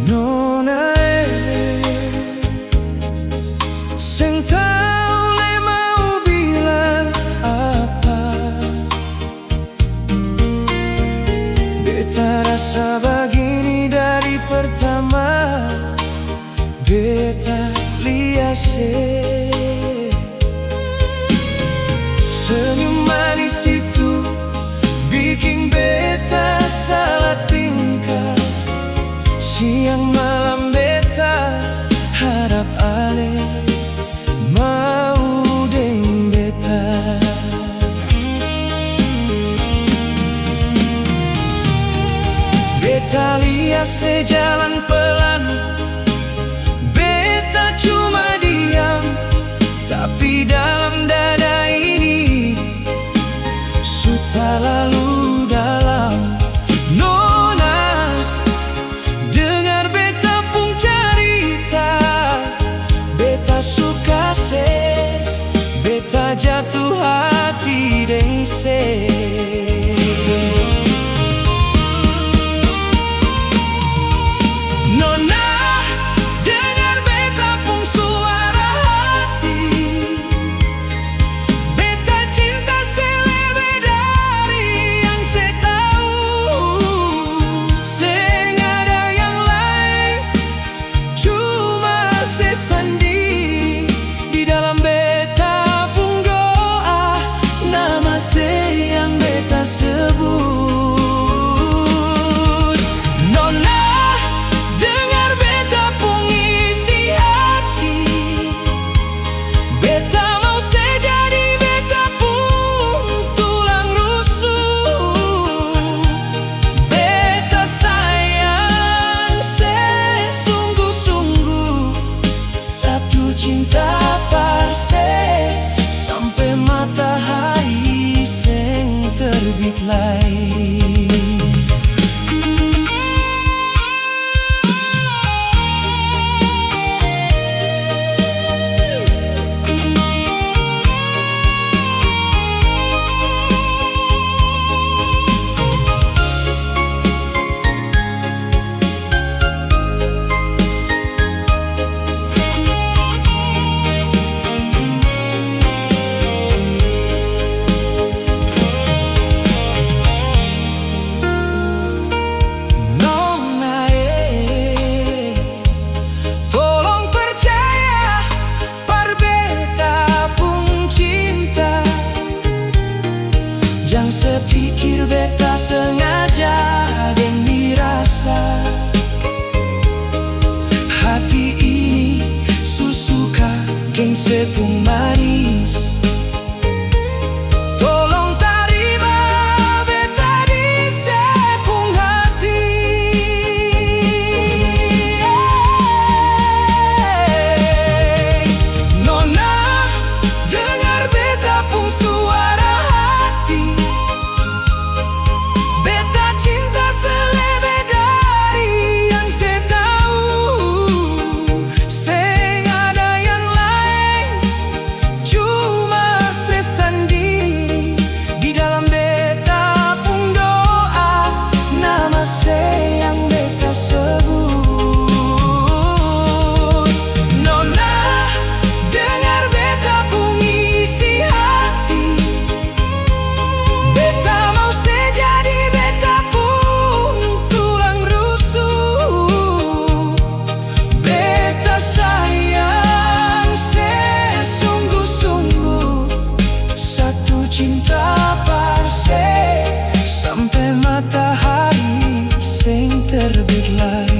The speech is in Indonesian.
Nona sing tau le mau bilang apa, beta rasa begini dari pertama. Beta liase senyum manis itu bikin beta salah tingkah. Siang malam beta harap ale mau deng beta. Beta liase jalan pelan, beta cuma diam, tapi dalam dada ini sudah lalu dalam. Nona, dengar beta pun cerita, beta suka se, beta jatuh hati deng se. Cinta parse sampai matahari seng terbit lagi. Jangan sepikir beta sengaja demi rasa hati ini susuka geng sepung manis. Tolong tarima beta di sepung hati. Nona, dengar beta pung suara hati. Beta cinta selebih dari yang saya tahu. Seng ada yang lain, cuma saya sendiri. Di dalam beta pun doa, nama saya yang beta sebut. Nona, dengar beta pun isi hati. Beta mau sejadi cinta parse sampai matahari sing terbit lagi.